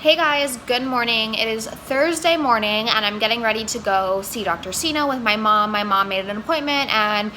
Hey guys, good morning. It is Thursday morning and I'm getting ready to go see Dr. Sino with my mom. My mom made an appointment and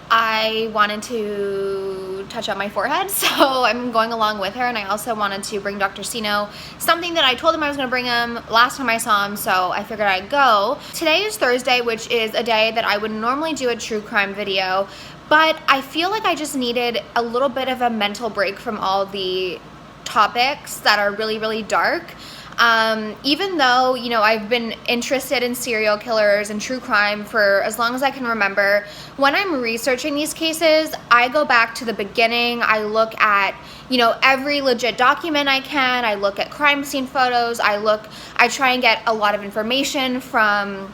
I wanted to touch up my forehead, so I'm going along with her, and I also wanted to bring Dr. Sino something that I told him I was going to bring him last time I saw him, so I figured I'd go. Today is Thursday, which is a day that I would normally do a true crime video, but I feel like I just needed a little bit of a mental break from all the topics that are really, really dark. Even though, you know, I've been interested in serial killers and true crime for as long as I can remember, when I'm researching these cases, I go back to the beginning. I look at, you know, every legit document I can. I look at crime scene photos. I try and get a lot of information from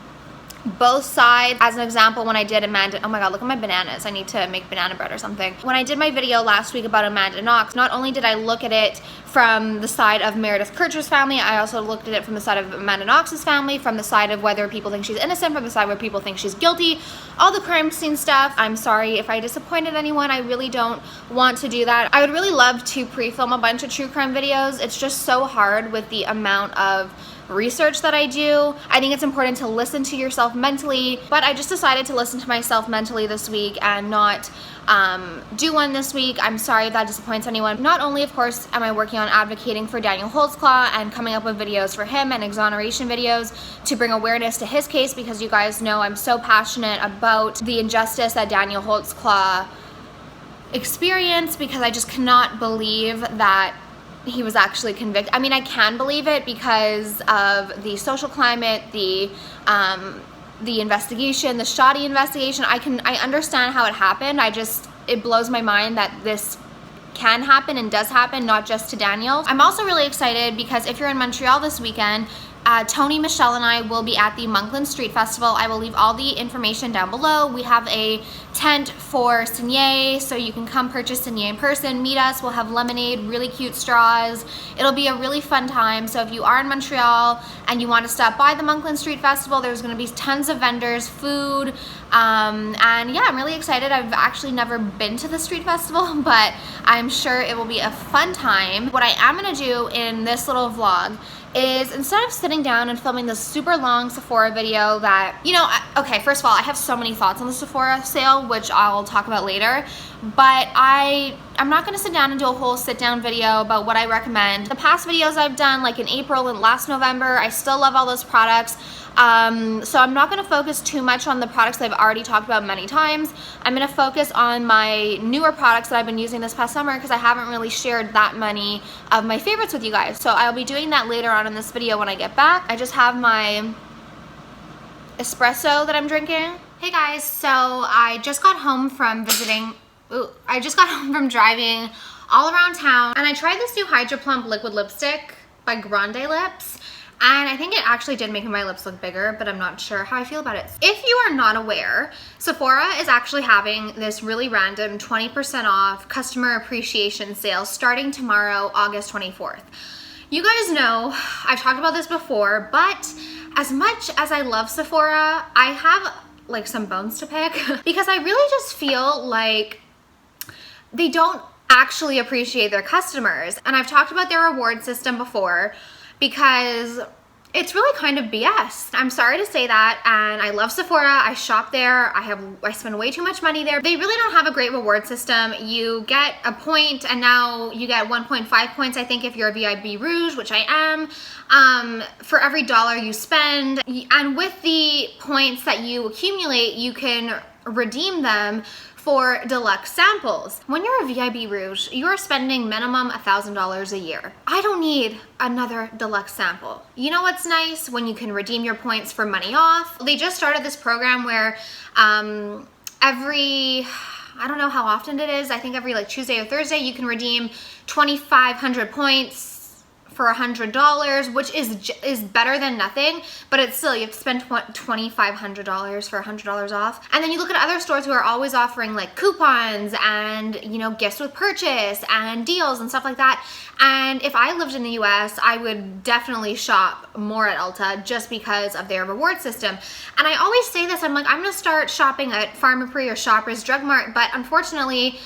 both sides. As an example, when I did Amanda, oh my god, look at my bananas. I need to make banana bread or something. When I did my video last week about Amanda Knox, not only did I look at it from the side of Meredith Kercher's family, I also looked at it from the side of Amanda Knox's family, from the side of whether people think she's innocent, from the side where people think she's guilty, all the crime scene stuff. I'm sorry if I disappointed anyone. I really don't want to do that. I would really love to pre-film a bunch of true crime videos. It's just so hard with the amount of research that I do. I think it's important to listen to yourself mentally, but I just decided to listen to myself mentally this week and not do one this week. I'm sorry if that disappoints anyone. Not only, of course, am I working on advocating for Daniel Holtzclaw and coming up with videos for him and exoneration videos to bring awareness to his case, because you guys know I'm so passionate about the injustice that Daniel Holtzclaw experienced, because I just cannot believe that he was actually convicted. I mean, I can believe it because of the social climate, the investigation, the shoddy investigation. I understand how it happened. It blows my mind that this can happen and does happen, not just to Daniel. I'm also really excited because if you're in Montreal this weekend, Tony, Michelle, and I will be at the Monkland Street Festival. I will leave all the information down below. We have a tent for Signet, so you can come purchase Signet in person, meet us. We'll have lemonade, really cute straws. It'll be a really fun time. So if you are in Montreal and you want to stop by the Monkland Street Festival, there's going to be tons of vendors, food, and yeah, I'm really excited. I've actually never been to the street festival, but I'm sure it will be a fun time. What I am going to do in this little vlog is, instead of sitting down and filming this super long Sephora video that, you know, okay, first of all, I have so many thoughts on the Sephora sale, which I'll talk about later, but I'm not going to sit down and do a whole sit-down video about what I recommend. The past videos I've done, like in April and last November, I still love all those products. So I'm not going to focus too much on the products that I've already talked about many times. I'm going to focus on my newer products that I've been using this past summer, because I haven't really shared that many of my favorites with you guys. So I'll be doing that later on in this video when I get back. I just have my espresso that I'm drinking. Hey guys, so I just got home from driving all around town, and I tried this new Hydro Plump liquid lipstick by Grande Lips. And I think it actually did make my lips look bigger, but I'm not sure how I feel about it. If you are not aware, Sephora is actually having this really random 20% off customer appreciation sale starting tomorrow, August 24th. You guys know, I've talked about this before, but as much as I love Sephora, I have like some bones to pick because I really just feel like they don't actually appreciate their customers. And I've talked about their reward system before, because it's really kind of BS. I'm sorry to say that, and I love Sephora. I shop there. I spend way too much money there. They really don't have a great reward system. You get a point, and now you get 1.5 points, I think, if you're a VIB Rouge, which I am, for every dollar you spend. And with the points that you accumulate, you can redeem them for deluxe samples. When you're a VIB Rouge, you're spending minimum $1,000 a year. I don't need another deluxe sample. You know what's nice? When you can redeem your points for money off. They just started this program where I don't know how often it is, I think every like Tuesday or Thursday, you can redeem 2,500 points for $100, which is better than nothing, but it's still, you have to spend $2,500 for $100 off. And then you look at other stores who are always offering like coupons and, you know, gifts with purchase and deals and stuff like that. And if I lived in the US, I would definitely shop more at Ulta just because of their reward system. And I always say this, I'm like, I'm gonna start shopping at Pharmaprix or Shoppers Drug Mart, but unfortunately,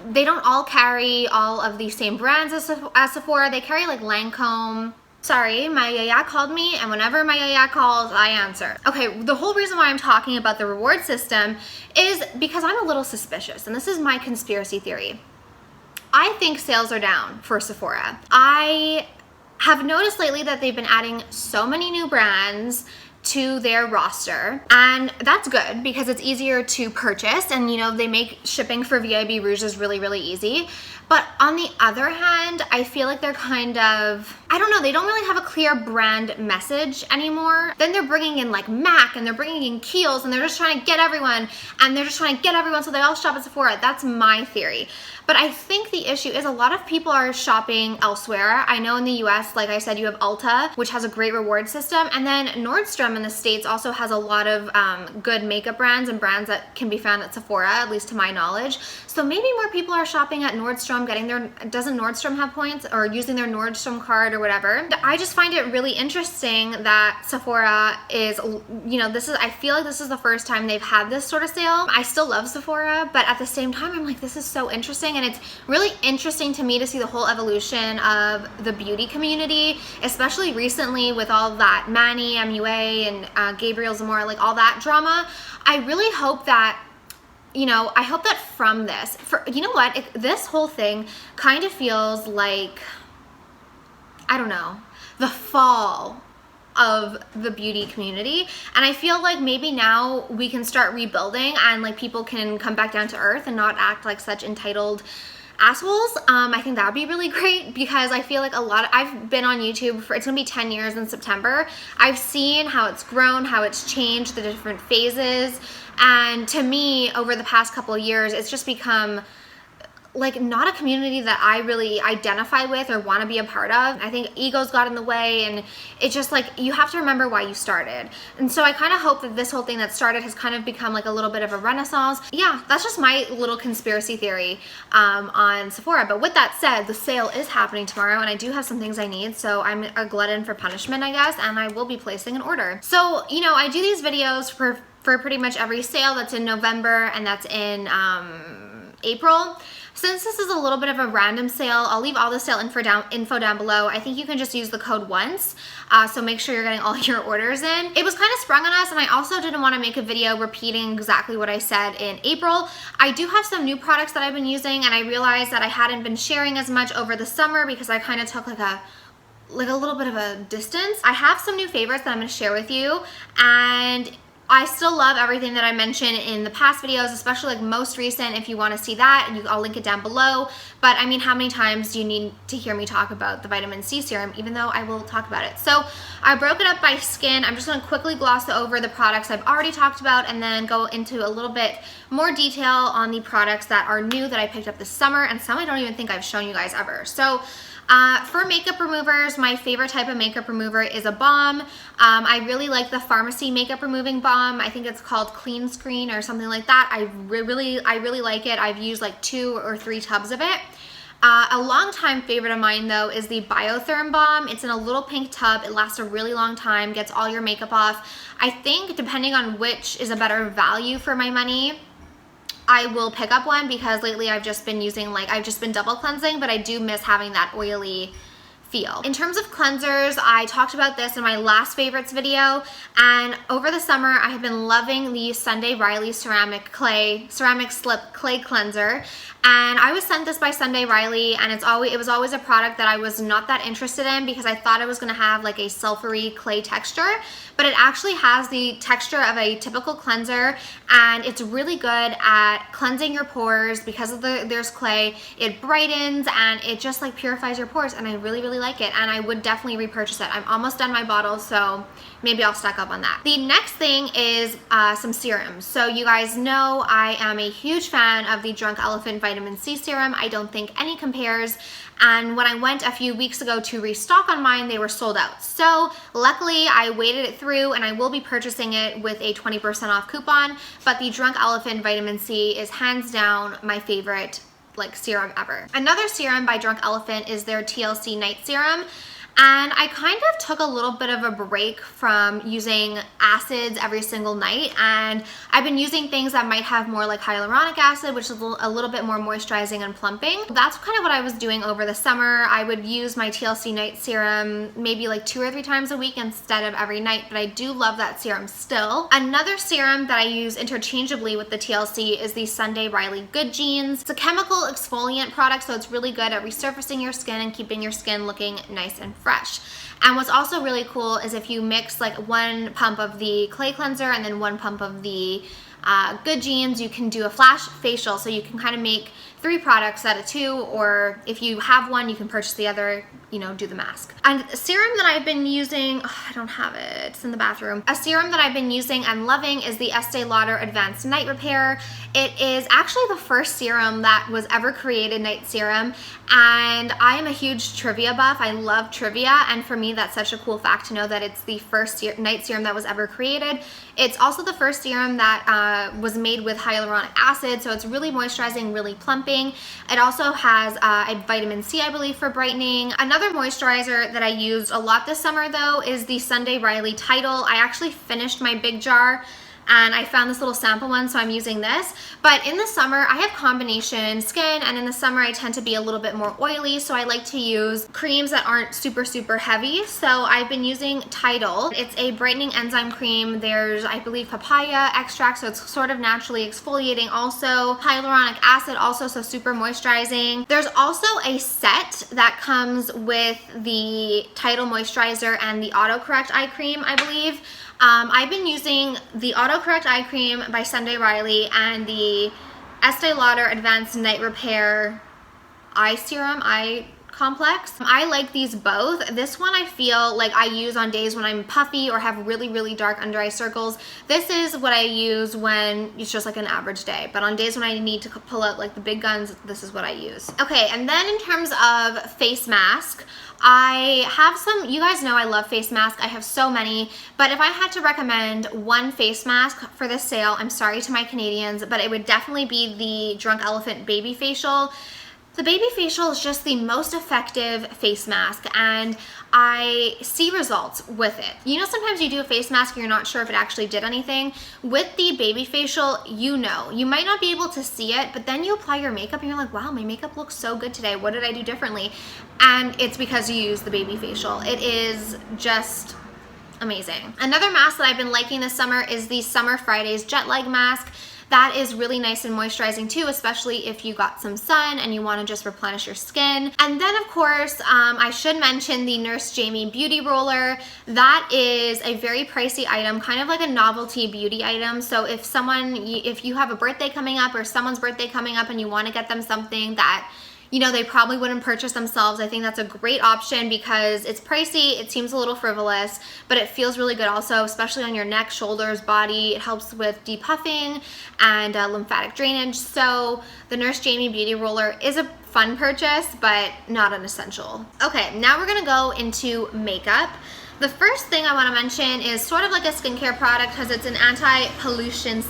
they don't all carry all of the same brands as Sephora. They carry like Lancome, Sorry, my yaya called me, and whenever my yaya calls, I answer. Okay, the whole reason why I'm talking about the reward system is because I'm a little suspicious, and this is my conspiracy theory. I think sales are down for Sephora. I have noticed lately that they've been adding so many new brands to their roster, and that's good because it's easier to purchase, and you know, they make shipping for VIB Rouges really, really easy. But on the other hand, I feel like they're kind of, I don't know, they don't really have a clear brand message anymore. Then they're bringing in like MAC, and they're bringing in Kiehl's, and they're just trying to get everyone, so they all shop at Sephora. That's my theory. But I think the issue is a lot of people are shopping elsewhere. I know in the US, like I said, you have Ulta, which has a great reward system. And then Nordstrom in the States also has a lot of good makeup brands and brands that can be found at Sephora, at least to my knowledge. So maybe more people are shopping at Nordstrom, getting their, doesn't Nordstrom have points, or using their Nordstrom card or whatever. I just find it really interesting that Sephora is, you know, I feel like this is the first time they've had this sort of sale. I still love Sephora, but at the same time, I'm like, this is so interesting. And it's really interesting to me to see the whole evolution of the beauty community, especially recently with all that Manny, MUA, and Gabriel Zamora, like all that drama. I really hope that, you know, I hope that from this, you know what, this whole thing kind of feels like, I don't know, the fall of the beauty community. And I feel like maybe now we can start rebuilding, and like people can come back down to earth and not act like such entitled assholes. I think that would be really great, because I feel like I've been on YouTube for, it's gonna be 10 years in September. I've seen how it's grown, how it's changed, the different phases. And to me, over the past couple of years, it's just become like not a community that I really identify with or want to be a part of. I think egos got in the way, and it's just like, you have to remember why you started. And so I kind of hope that this whole thing that started has kind of become like a little bit of a renaissance. Yeah, that's just my little conspiracy theory on Sephora. But with that said, the sale is happening tomorrow, and I do have some things I need, so I'm a glutton for punishment, I guess, and I will be placing an order. So, you know, I do these videos for pretty much every sale that's in November and that's in April. Since this is a little bit of a random sale, I'll leave all the sale info down below. I think you can just use the code once, so make sure you're getting all your orders in. It was kind of sprung on us, and I also didn't want to make a video repeating exactly what I said in April. I do have some new products that I've been using, and I realized that I hadn't been sharing as much over the summer because I kind of took like a little bit of a distance. I have some new favorites that I'm going to share with you, and I still love everything that I mentioned in the past videos, especially like most recent. If you want to see that, I'll link it down below. But I mean, how many times do you need to hear me talk about the vitamin C serum, even though I will talk about it? So I broke it up by skin. I'm just going to quickly gloss over the products I've already talked about, and then go into a little bit more detail on the products that are new that I picked up this summer, and some I don't even think I've shown you guys ever. So for makeup removers, my favorite type of makeup remover is a balm. I really like the pharmacy makeup removing balm. I think it's called Clean Screen or something like that. I really like it. I've used like 2 or 3 tubs of it. A longtime favorite of mine though is the Biotherm balm. It's in a little pink tub. It lasts a really long time, gets all your makeup off. I think depending on which is a better value for my money, I will pick up one, because lately I've just been using, I've just been double cleansing, but I do miss having that oily feel. In terms of cleansers, I talked about this in my last favorites video, and over the summer I have been loving the Sunday Riley ceramic slip clay cleanser. And I was sent this by Sunday Riley, and it was always a product that I was not that interested in, because I thought it was going to have like a sulfury clay texture, but it actually has the texture of a typical cleanser, and it's really good at cleansing your pores because of there's clay. It brightens and it just like purifies your pores, and I really like it, and I would definitely repurchase it. I'm almost done my bottle, so maybe I'll stock up on that. The next thing is some serums. So you guys know I am a huge fan of the Drunk Elephant Vitamin C Serum. I don't think any compares. And when I went a few weeks ago to restock on mine, they were sold out. So luckily I waited it through, and I will be purchasing it with a 20% off coupon. But the Drunk Elephant Vitamin C is hands down my favorite serum ever. Another serum by Drunk Elephant is their TLC Night Serum. And I kind of took a little bit of a break from using acids every single night, and I've been using things that might have more like hyaluronic acid, which is a little bit more moisturizing and plumping. That's kind of what I was doing over the summer. I would use my TLC night serum maybe like 2 or 3 times a week instead of every night, but I do love that serum still. Another serum that I use interchangeably with the TLC is the Sunday Riley Good Genes. It's a chemical exfoliant product, so it's really good at resurfacing your skin and keeping your skin looking nice and fresh. And what's also really cool is if you mix like 1 pump of the clay cleanser and then 1 pump of the Good Genes, you can do a flash facial, so you can kind of make 3 products out of 2, or if you have one, you can purchase the other, you know, do the mask. And a serum that I've been using, I don't have it, it's in the bathroom. A serum that I've been using and loving is the Estee Lauder Advanced Night Repair. It is actually the first serum that was ever created, night serum, and I am a huge trivia buff. I love trivia, and for me that's such a cool fact to know that it's the first night serum that was ever created. It's also the first serum that was made with hyaluronic acid, so it's really moisturizing, really plumping. It also has a vitamin C, I believe, for brightening. Another moisturizer that I used a lot this summer though is the Sunday Riley Tidal. I actually finished my big jar and I found this little sample one, so I'm using this. But in the summer, I have combination skin, and in the summer I tend to be a little bit more oily, so I like to use creams that aren't super, super heavy. So I've been using Tidal. It's a brightening enzyme cream. There's, I believe, papaya extract, so it's sort of naturally exfoliating. Also, hyaluronic acid, also, so super moisturizing. There's also a set that comes with the Tidal moisturizer and the autocorrect eye cream, I believe. I've been using the autocorrect eye cream by Sunday Riley and the Estee Lauder Advanced Night Repair eye serum, eye complex. I like these both. This one I feel like I use on days when I'm puffy or have really, really dark under eye circles. This is what I use when it's just like an average day, but on days when I need to pull out like the big guns, this is what I use. Okay, and then in terms of face mask, I have some, you guys know I love face masks. I have so many, but if I had to recommend one face mask for this sale, I'm sorry to my Canadians, but it would definitely be the Drunk Elephant Baby Facial. The baby facial is just the most effective face mask, and I see results with it. You know, sometimes you do a face mask and you're not sure if it actually did anything. With the baby facial, you know. You might not be able to see it, but then you apply your makeup and you're like, wow, my makeup looks so good today. What did I do differently? And it's because you use the baby facial. It is just amazing. Another mask that I've been liking this summer is the Summer Fridays Jet Lag Mask. That is really nice and moisturizing too, especially if you got some sun and you want to just replenish your skin. And then of course, I should mention the Nurse Jamie Beauty Roller. That is a very pricey item, kind of like a novelty beauty item. So if you have a birthday coming up or someone's birthday coming up and you want to get them something that, you know, they probably wouldn't purchase themselves, I think that's a great option because it's pricey, it seems a little frivolous, but it feels really good also, especially on your neck, shoulders, body. It helps with depuffing and lymphatic drainage. So the Nurse Jamie Beauty Roller is a fun purchase, but not an essential. Okay, now we're gonna go into makeup. The first thing I wanna mention is sort of like a skincare product because it's an anti-pollution,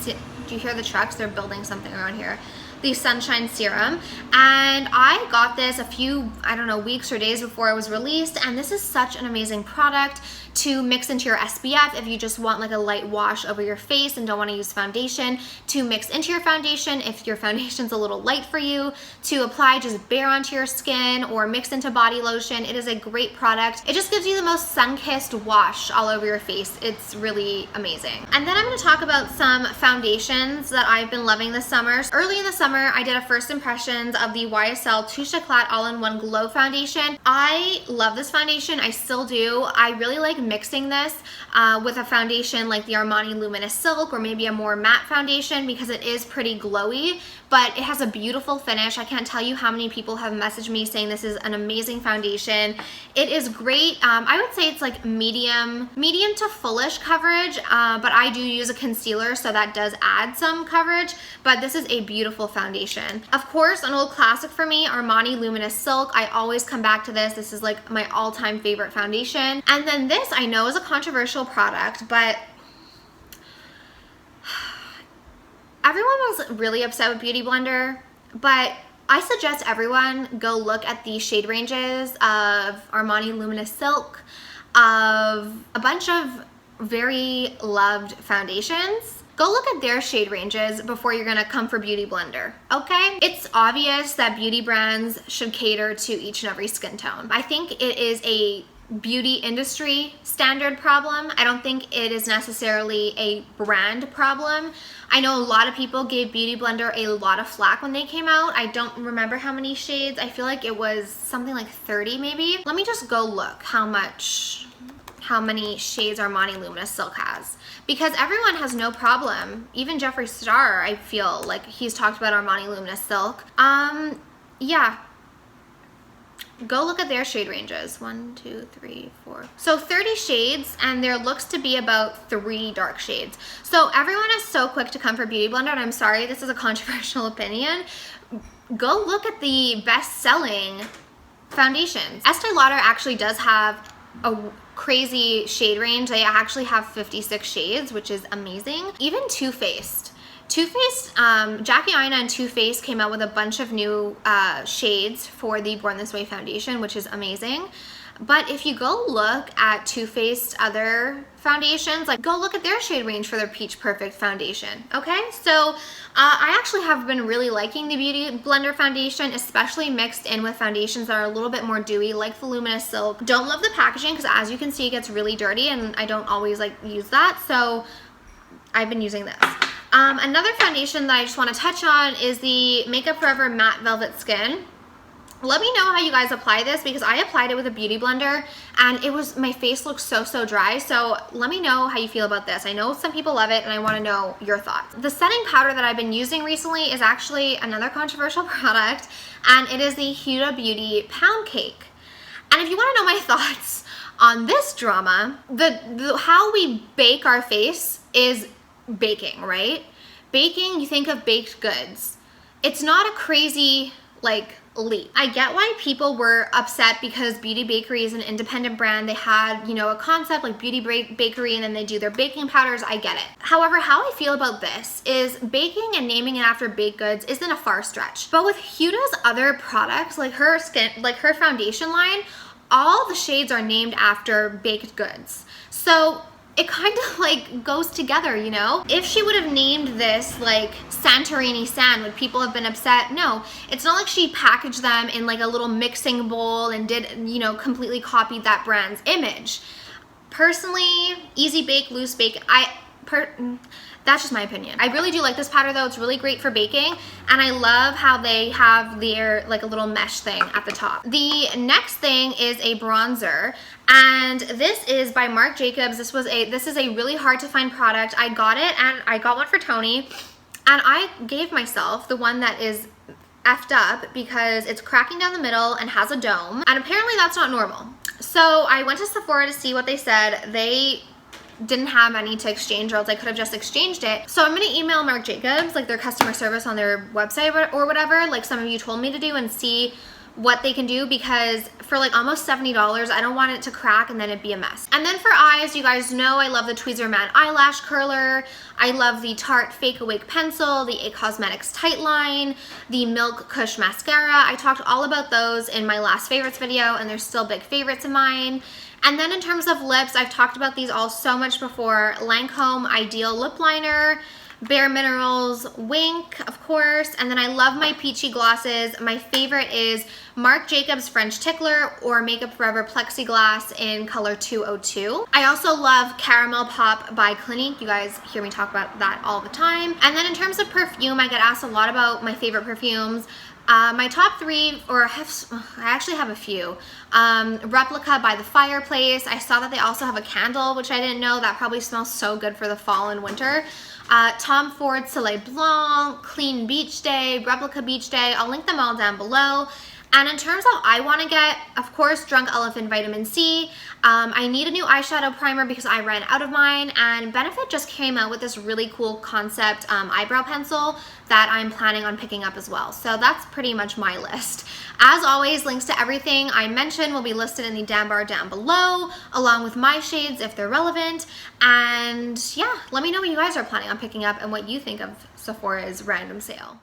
do you hear the trucks? They're building something around here. The Sunshine Serum, and I got this a few, I don't know, weeks or days before it was released, and this is such an amazing product to mix into your SPF if you just want like a light wash over your face and don't want to use foundation, to mix into your foundation if your foundation's a little light for you, to apply just bare onto your skin or mix into body lotion. It is a great product. It just gives you the most sun-kissed wash all over your face. It's really amazing. And then I'm going to talk about some foundations that I've been loving this summer. Early in the summer, I did a first impressions of the YSL Touche Eclat All-in-One Glow Foundation. I love this foundation. I still do. I really like mixing this with a foundation like the Armani Luminous Silk or maybe a more matte foundation because it is pretty glowy, but it has a beautiful finish. I can't tell you how many people have messaged me saying this is an amazing foundation. It is great. I would say it's like medium to fullish coverage, but I do use a concealer, so that does add some coverage, but this is a beautiful foundation. Of course, an old classic for me, Armani Luminous Silk. I always come back to this. This is like my all-time favorite foundation. And then this I know is a controversial product, but everyone was really upset with Beauty Blender, but I suggest everyone go look at the shade ranges of Armani Luminous Silk, of a bunch of very loved foundations. Go look at their shade ranges before you're gonna come for Beauty Blender, okay? It's obvious that beauty brands should cater to each and every skin tone. I think it is a beauty industry standard problem. I don't think it is necessarily a brand problem. I know a lot of people gave Beauty Blender a lot of flack when they came out. I don't remember how many shades. I feel like it was something like 30 maybe. Let me just go look how many shades Armani Luminous Silk has, because everyone has no problem. Even Jeffree Star, I feel like he's talked about Armani Luminous Silk. Yeah. Go look at their shade ranges. 1, 2, 3, 4. So 30 shades, and there looks to be about 3 dark shades. So everyone is so quick to come for Beauty Blender, and I'm sorry, this is a controversial opinion. Go look at the best-selling foundations. Estee Lauder actually does have a crazy shade range. They actually have 56 shades, which is amazing. Even Too Faced. Jackie Aina and Too Faced came out with a bunch of new shades for the Born This Way foundation, which is amazing. But if you go look at Too Faced other foundations, like go look at their shade range for their Peach Perfect foundation, okay? So I actually have been really liking the Beauty Blender foundation, especially mixed in with foundations that are a little bit more dewy, like the Luminous Silk. Don't love the packaging because, as you can see, it gets really dirty, and I don't always like use that, so I've been using this. Another foundation that I just want to touch on is the Makeup Forever Matte Velvet Skin. Let me know how you guys apply this, because I applied it with a Beauty Blender and my face looks so dry. So let me know how you feel about this. I know some people love it, and I want to know your thoughts. The setting powder that I've been using recently is actually another controversial product, and it is the Huda Beauty Pound Cake. And if you want to know my thoughts on this drama, how we bake our face is baking, right? Baking, you think of baked goods. It's not a crazy like leap. I get why people were upset because Beauty Bakery is an independent brand. They had, you know, a concept like Beauty Bakery, and then they do their baking powders. I get it. However, how I feel about this is baking and naming it after baked goods isn't a far stretch. But with Huda's other products, like her foundation line, all the shades are named after baked goods. So it kind of like goes together, you know? If she would have named this like Santorini Sand, would people have been upset? No. It's not like she packaged them in like a little mixing bowl and did, you know, completely copied that brand's image. Personally, easy bake, loose bake, that's just my opinion. I really do like this powder though. It's really great for baking, and I love how they have their like a little mesh thing at the top. The next thing is a bronzer, and this is by Marc Jacobs. This is a really hard to find product. I got it, and I got one for Tony, and I gave myself the one that is effed up because it's cracking down the middle and has a dome, and apparently that's not normal. So I went to Sephora to see what they said. They didn't have any to exchange, or else I could have just exchanged it. So I'm gonna email Marc Jacobs, like their customer service on their website or whatever, like some of you told me to do, and see what they can do, because for like almost $70, I don't want it to crack and then it be a mess. And then for eyes, you guys know I love the Tweezer Matte Eyelash Curler. I love the Tarte Fake Awake Pencil, the Cosmetics Tightline, the Milk Kush Mascara. I talked all about those in my last favorites video, and they're still big favorites of mine. And then in terms of lips, I've talked about these all so much before. Lancome Ideal Lip Liner, Bare Minerals Wink, of course, and then I love my peachy glosses. My favorite is Marc Jacobs French Tickler or Makeup Forever Plexiglass in color 202. I also love Caramel Pop by Clinique. You guys hear me talk about that all the time. And then in terms of perfume, I get asked a lot about my favorite perfumes. My top 3, I actually have a few. Replica by The Fireplace. I saw that they also have a candle, which I didn't know. That probably smells so good for the fall and winter. Tom Ford Soleil Blanc, Clean Beach Day, Replica Beach Day. I'll link them all down below. And in terms of I want to get, of course, Drunk Elephant Vitamin C. I need a new eyeshadow primer because I ran out of mine, and Benefit just came out with this really cool concept eyebrow pencil that I'm planning on picking up as well. So that's pretty much my list. As always, links to everything I mentioned will be listed in the down bar down below, along with my shades if they're relevant. And yeah, let me know what you guys are planning on picking up and what you think of Sephora's random sale.